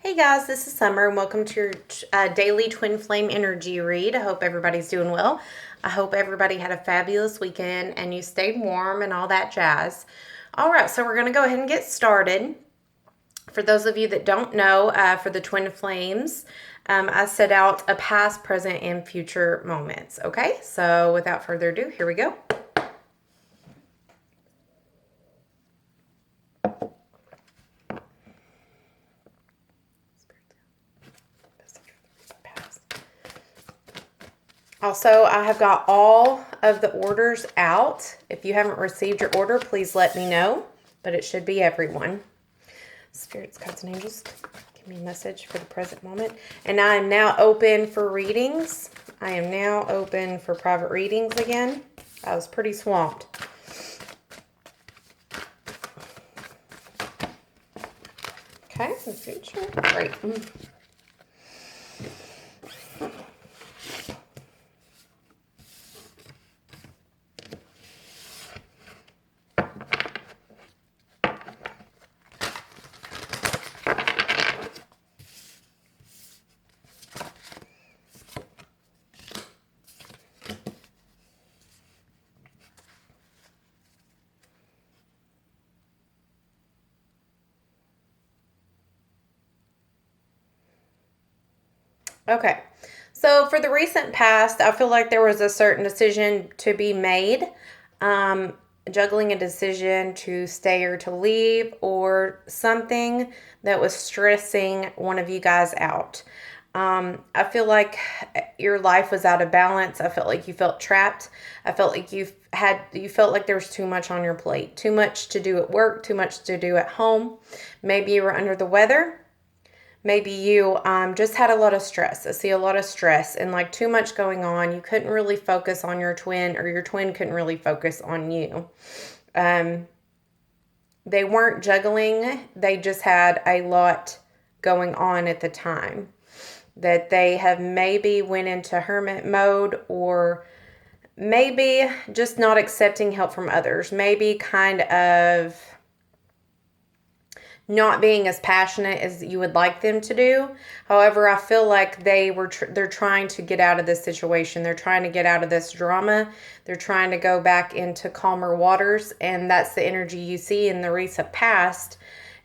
Hey guys, this is Summer and welcome to your daily twin flame energy read. I hope everybody's doing well. I hope everybody had a fabulous weekend and you stayed warm and all that jazz. All right, so we're going to go ahead and get started. For those of you that don't know, for the twin flames, I set out a past, present, and future moments. Okay, so without further ado, here we go. Also, I have got all of the orders out. If you haven't received your order, please let me know, but it should be everyone. Spirits, guides, and angels, give me a message for the present moment. And I am now open for readings. I am now open for private readings again. I was pretty swamped. Okay, the future. Great. Okay, so for the recent past, I feel like there was a certain decision to be made, juggling a decision to stay or to leave, or something that was stressing one of you guys out. I feel like your life was out of balance. I felt like you felt trapped. I felt like you felt like there was too much on your plate, too much to do at work, too much to do at home. Maybe you were under the weather. Maybe you just had a lot of stress. I see a lot of stress and like too much going on. You couldn't really focus on your twin, or your twin couldn't really focus on you. They weren't juggling. They just had a lot going on at the time. That they have maybe went into hermit mode, or maybe just not accepting help from others. Maybe kind of not being as passionate as you would like them to do. However, I feel like they're trying to get out of this situation. They're trying to get out of this drama. They're trying to go back into calmer waters, and that's the energy you see in the recent past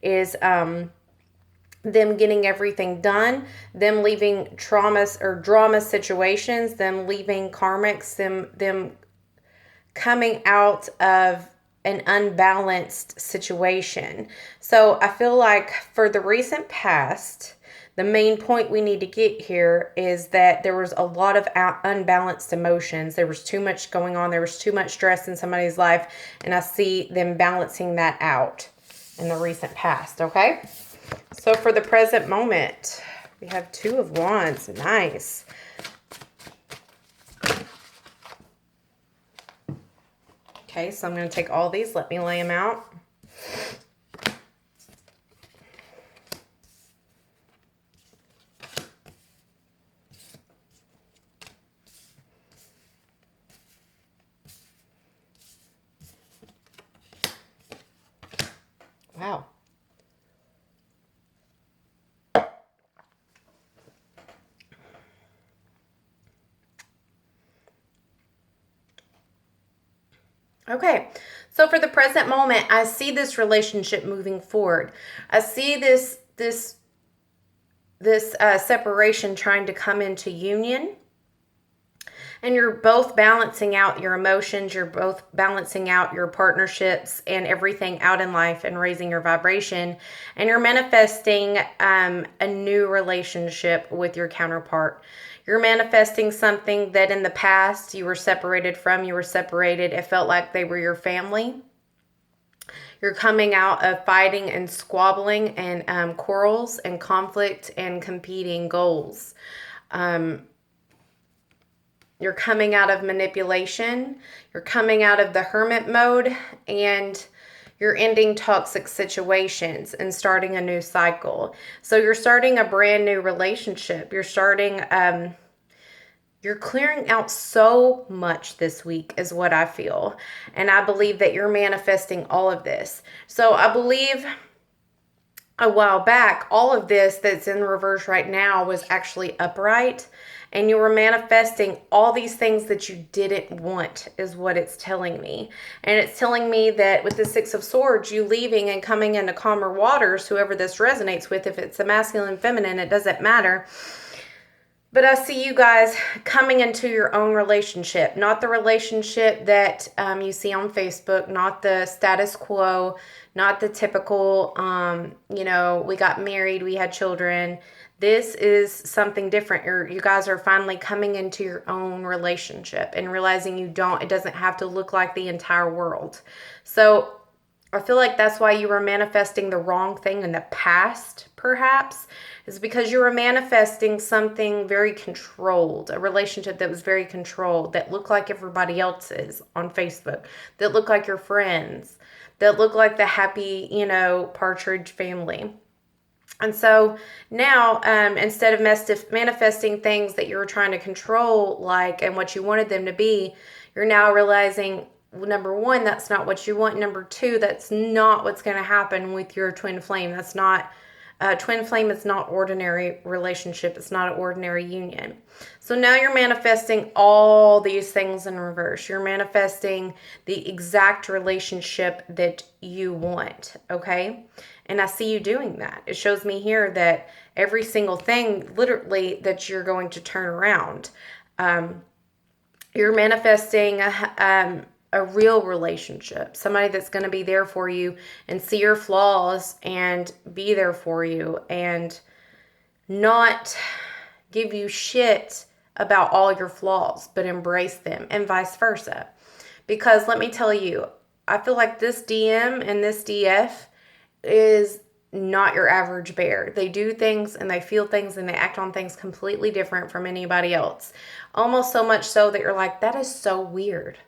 is them getting everything done, them leaving traumas or drama situations, them leaving karmics, them coming out of an unbalanced situation. So I feel like for the recent past, the main point we need to get here is that there was a lot of unbalanced emotions. There was too much going on. There was too much stress in somebody's life. And I see them balancing that out in the recent past, okay? So for the present moment, we have Two of Wands. Nice. Okay, so I'm going to take all these. Let me lay them out. Wow. Okay, so for the present moment, I see this relationship moving forward. I see this separation trying to come into union. And you're both balancing out your emotions. You're both balancing out your partnerships and everything out in life and raising your vibration. And you're manifesting a new relationship with your counterpart. You're manifesting something that in the past you were separated from. You were separated. It felt like they were your family. You're coming out of fighting and squabbling and quarrels and conflict and competing goals. You're coming out of manipulation. You're coming out of the hermit mode, and you're ending toxic situations and starting a new cycle. So you're starting a brand new relationship. You're clearing out so much this week is what I feel. And I believe that you're manifesting all of this. So I believe a while back, all of this that's in reverse right now was actually upright, and you were manifesting all these things that you didn't want, is what it's telling me. And it's telling me that with the Six of Swords, you leaving and coming into calmer waters, whoever this resonates with, if it's a masculine, feminine, it doesn't matter. But I see you guys coming into your own relationship, not the relationship that you see on Facebook, not the status quo, not the typical, we got married, we had children. This is something different. You guys are finally coming into your own relationship and realizing it doesn't have to look like the entire world. So I feel like that's why you were manifesting the wrong thing in the past, perhaps, is because you were manifesting something very controlled, a relationship that was very controlled, that looked like everybody else's on Facebook, that looked like your friends, that looked like the happy, Partridge family. And so now, instead of manifesting things that you were trying to control, and what you wanted them to be, you're now realizing, number one, that's not what you want. Number two, that's not what's going to happen with your twin flame. That's not twin flame. It's not ordinary relationship. It's not an ordinary union. So now you're manifesting all these things in reverse. You're manifesting the exact relationship that you want. Okay. And I see you doing that. It shows me here that every single thing, literally, that you're going to turn around. You're manifesting a real relationship, somebody that's going to be there for you and see your flaws and be there for you and not give you shit about all your flaws, but embrace them, and vice versa. Because let me tell you, I feel like this DM and this DF is not your average bear. They do things and they feel things and they act on things completely different from anybody else. Almost so much so that you're like, that is so weird.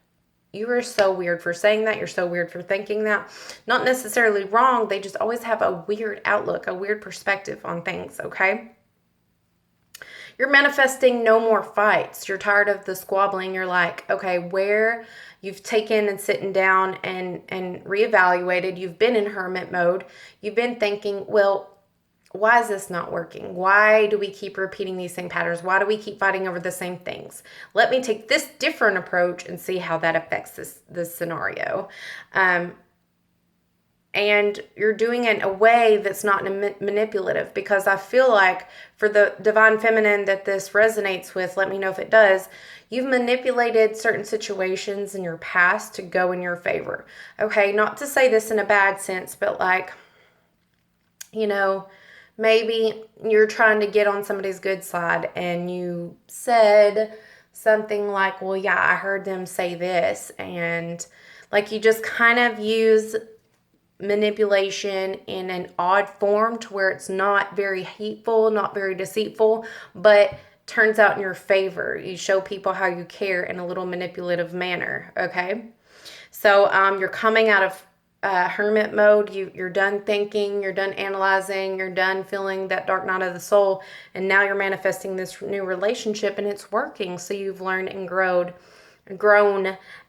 You are so weird for saying that. You're so weird for thinking that. Not necessarily wrong. They just always have a weird outlook, a weird perspective on things, okay? You're manifesting no more fights. You're tired of the squabbling. You're like, okay, where you've taken and sitting down and reevaluated. You've been in hermit mode. You've been thinking, well, why is this not working? Why do we keep repeating these same patterns? Why do we keep fighting over the same things? Let me take this different approach and see how that affects this scenario. And you're doing it in a way that's not manipulative, because I feel like for the divine feminine that this resonates with, let me know if it does, you've manipulated certain situations in your past to go in your favor. Okay, not to say this in a bad sense, but maybe you're trying to get on somebody's good side and you said something like, well, yeah, I heard them say this. And you just kind of use manipulation in an odd form to where it's not very hateful, not very deceitful, but turns out in your favor. You show people how you care in a little manipulative manner, okay? So you're coming out of hermit mode. You're done thinking, you're done analyzing, you're done feeling that dark night of the soul, and now you're manifesting this new relationship, and it's working. So you've learned and grown,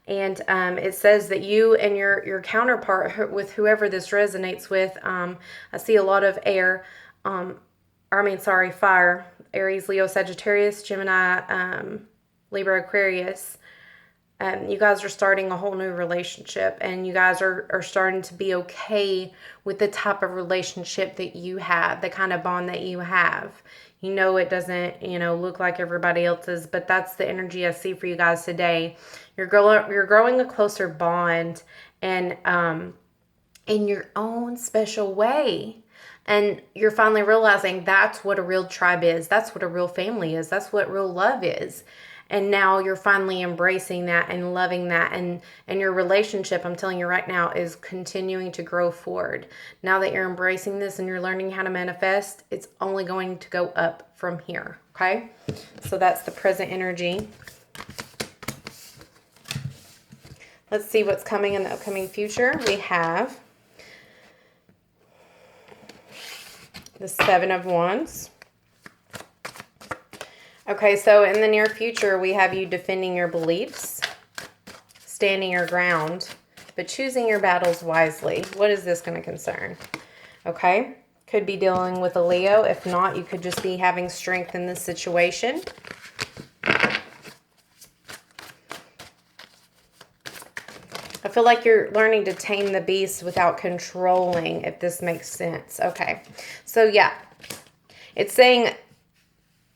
and it says that you and your counterpart, with whoever this resonates with, I see a lot of air, fire, Aries, Leo, Sagittarius, Gemini, Libra, Aquarius. You guys are starting a whole new relationship, and you guys are starting to be okay with the type of relationship that you have, the kind of bond that you have. It doesn't, look like everybody else's, but that's the energy I see for you guys today. You're growing a closer bond, and in your own special way. And you're finally realizing that's what a real tribe is. That's what a real family is. That's what real love is. And now you're finally embracing that and loving that. And your relationship, I'm telling you right now, is continuing to grow forward. Now that you're embracing this and you're learning how to manifest, it's only going to go up from here. Okay? So that's the present energy. Let's see what's coming in the upcoming future. We have the Seven of Wands. Okay, so in the near future, we have you defending your beliefs, standing your ground, but choosing your battles wisely. What is this going to concern? Okay, Could be dealing with a Leo. If not, you could just be having strength in this situation. I feel like you're learning to tame the beast without controlling, if this makes sense. Okay. So, yeah. It's saying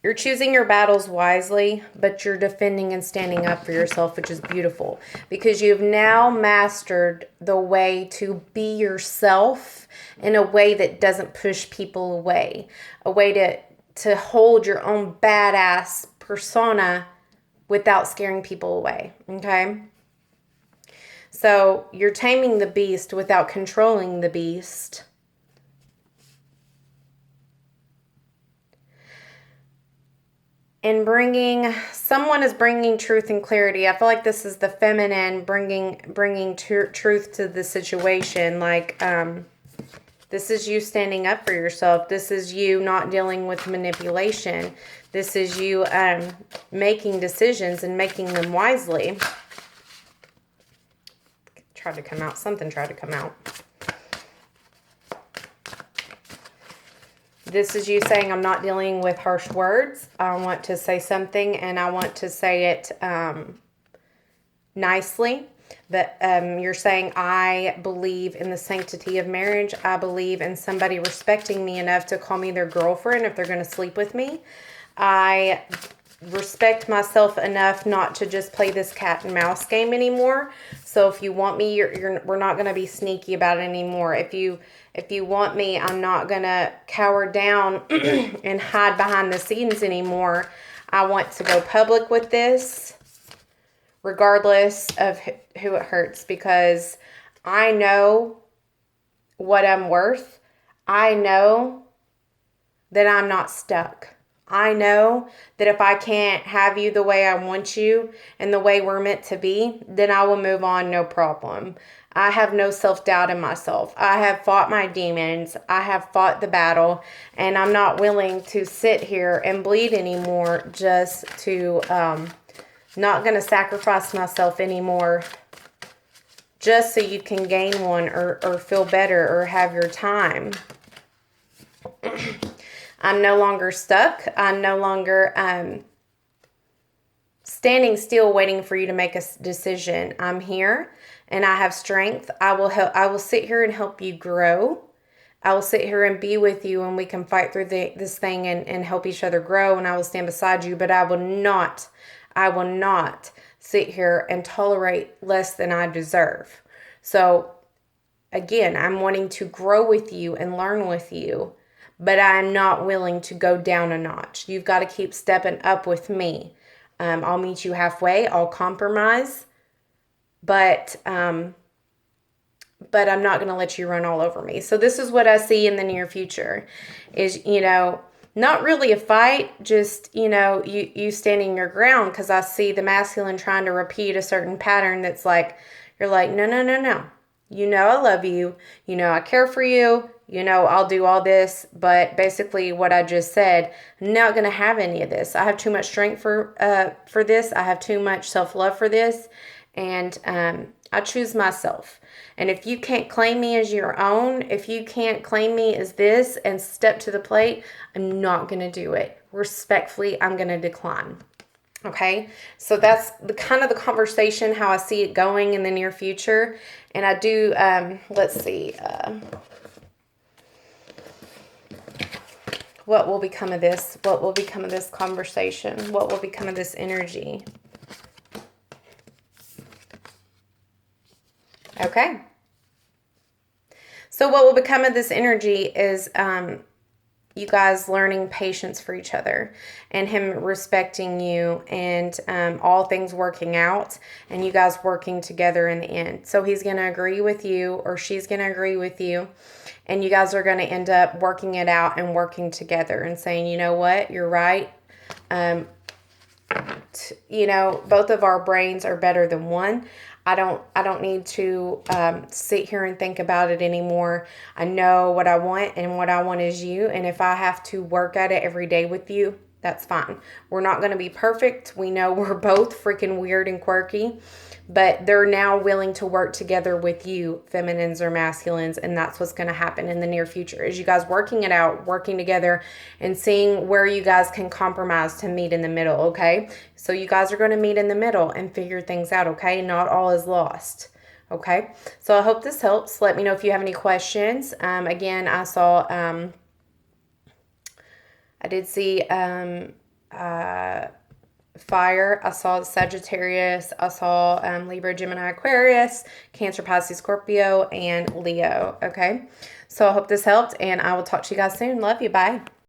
you're choosing your battles wisely, but you're defending and standing up for yourself, which is beautiful. Because you've now mastered the way to be yourself in a way that doesn't push people away. A way to hold your own badass persona without scaring people away. Okay? So you're taming the beast without controlling the beast. And someone is bringing truth and clarity. I feel like this is the feminine bringing truth to the situation. Like, this is you standing up for yourself. This is you not dealing with manipulation. This is you making decisions and making them wisely. Tried to come out. Something tried to come out. This is you saying, I'm not dealing with harsh words. I want to say something, and I want to say it nicely. But you're saying, I believe in the sanctity of marriage. I believe in somebody respecting me enough to call me their girlfriend if they're going to sleep with me. I respect myself enough not to just play this cat and mouse game anymore. So if you want me, we're not going to be sneaky about it anymore. If you want me, I'm not going to cower down and hide behind the scenes anymore. I want to go public with this, regardless of who it hurts, because I know what I'm worth. I know that I'm not stuck. I know that if I can't have you the way I want you and the way we're meant to be, then I will move on, no problem. I have no self-doubt in myself. I have fought my demons. I have fought the battle, and I'm not willing to sit here and bleed anymore just to, not going to sacrifice myself anymore just so you can gain one or feel better or have your time. I'm no longer stuck. I'm no longer standing still waiting for you to make a decision. I'm here and I have strength. I will sit here and help you grow. I will sit here and be with you, and we can fight through this thing and help each other grow, and I will stand beside you, but I will not sit here and tolerate less than I deserve. So again, I'm wanting to grow with you and learn with you, but I'm not willing to go down a notch. You've got to keep stepping up with me. I'll meet you halfway. I'll compromise, but I'm not going to let you run all over me. So this is what I see in the near future is, not really a fight, just, you standing your ground, because I see the masculine trying to repeat a certain pattern that's like, you're like, no. I love you. I care for you. I'll do all this. But basically what I just said, I'm not going to have any of this. I have too much strength for this. I have too much self-love for this. And I choose myself. And if you can't claim me as your own, if you can't claim me as this and step to the plate, I'm not going to do it. Respectfully, I'm going to decline. Okay, so that's the kind of the conversation, how I see it going in the near future. And I do, let's see, what will become of this? What will become of this conversation? What will become of this energy? Okay. So what will become of this energy is you guys learning patience for each other and him respecting you and all things working out and you guys working together in the end. So he's going to agree with you or she's going to agree with you and you guys are going to end up working it out and working together and saying, you know what, you're right. Both of our brains are better than one. I don't need to sit here and think about it anymore. I know what I want, and what I want is you. And if I have to work at it every day with you, That's fine. We're not going to be perfect. We know we're both freaking weird and quirky, but they're now willing to work together with you, feminines or masculines, and that's what's going to happen in the near future. Is you guys working it out, working together, and seeing where you guys can compromise to meet in the middle, okay? So you guys are going to meet in the middle and figure things out, okay? Not all is lost. Okay, so I hope this helps. Let me know if you have any questions. Again, I saw, I did see fire. I saw Sagittarius. I saw Libra, Gemini, Aquarius, Cancer, Pisces, Scorpio, and Leo. Okay, so I hope this helped, and I will talk to you guys soon. Love you. Bye.